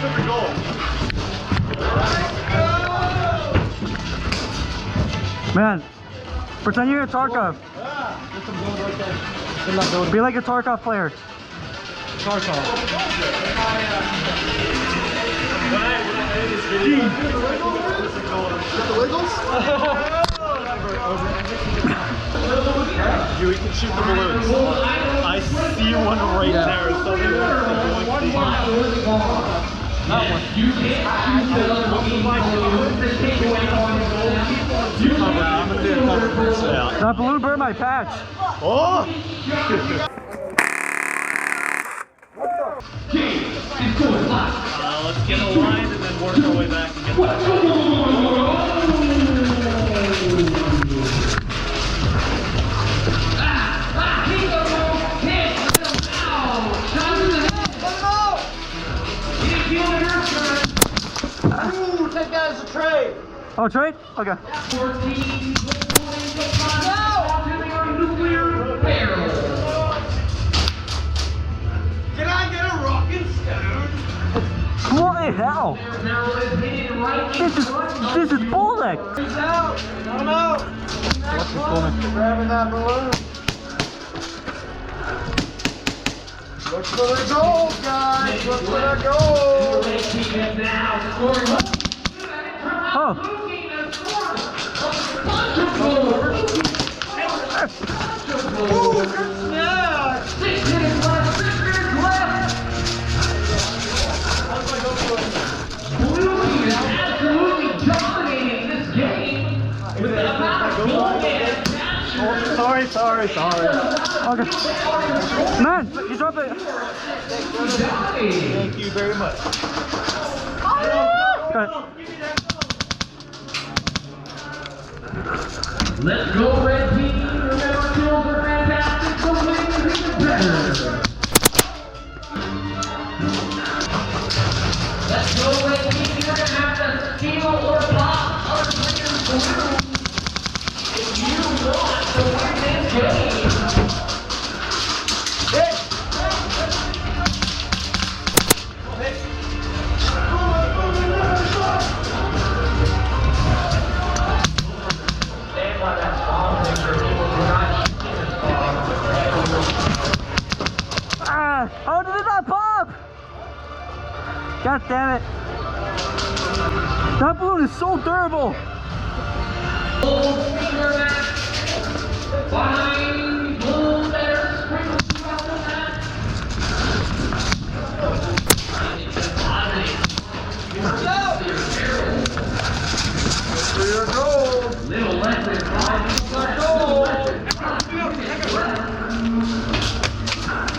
shoot at the goal. Man, pretend you're a Tarkov. Be like a Tarkov player. Tarkov. We can shoot the balloons. I see one right there. So that one. I'm gonna do a cover. Yeah. That balloon burned my patch. Oh! Let's get a line and then work our way back and get back. Take that as a trade. Oh, trade? Okay. Can I get a rockin' stone? What the hell? This is bullshit. He's out. I'm out. What's this coming? Grabbing that balloon. Look for the goal, guys. Look for the goal. Oh. Ooh, good snatch. 6 minutes left. 6 minutes left. Blue team is absolutely dominating this game with the amount of goal and passion. Sorry. Okay. Man, you dropped it. Thank you very much. Okay. Let's go, red team. Remember, kills are fantastic, so wins is even better. Let's go, red team. You're going to have to steal or block other players' balloons if you want to win this game. How did it not pop? God damn it. That balloon is so durable. For your goal. Little less than 5 minutes goal.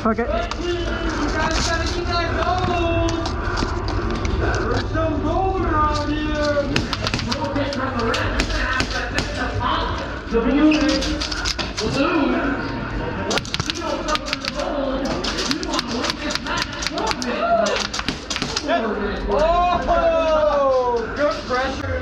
Okay. You guys gotta get that goal. There's some gold around here. Rotate from the red. The balloon. Oh, good pressure.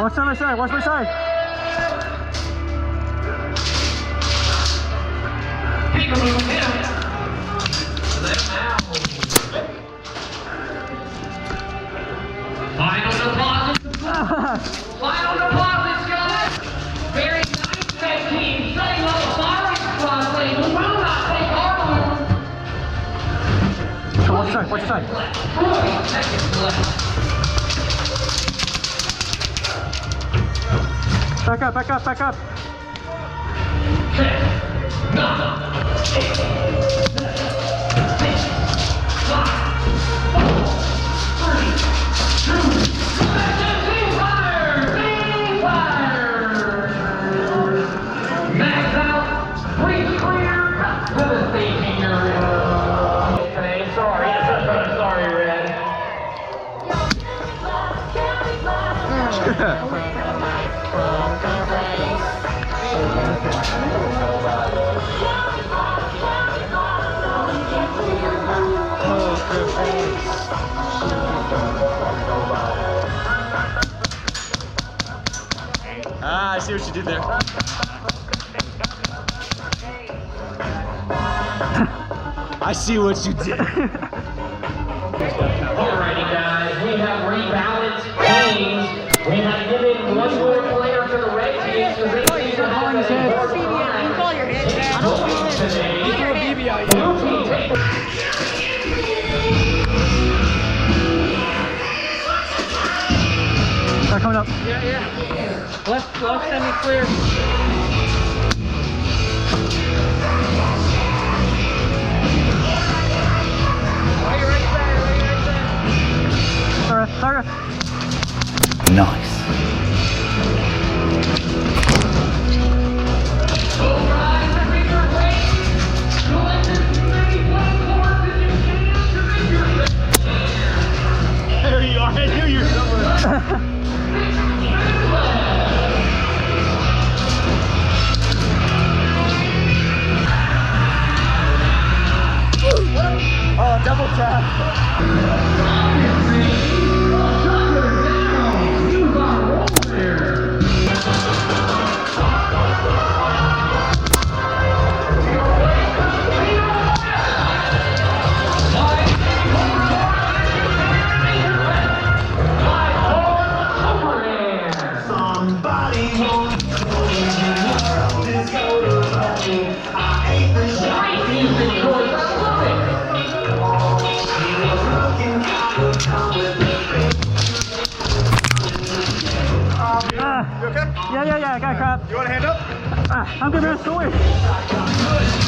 Watch my side, watch my side. Take a move in. side, watch your side. 40 seconds left. Back up, back up, back up. 10, 9, 8, 7, 6, 5, 4, 3, 2, ceasefire! Max out, breathe clear to the staging area. Today, sorry, sorry, Red. Ah, I see what you did there. I see what you did. Alrighty, guys, we have rebalanced teams. We have given one more player to the red team so they can use it on his head. You call your head. I don't want it. You throw a BB out. Blue team take Start coming up. Yeah, yeah. Left semi clear. Sarah. Nice. There you are. I knew you were somewhere. Oh, double tap. Yeah, I got crap. You want a hand up? I'm gonna be a sword.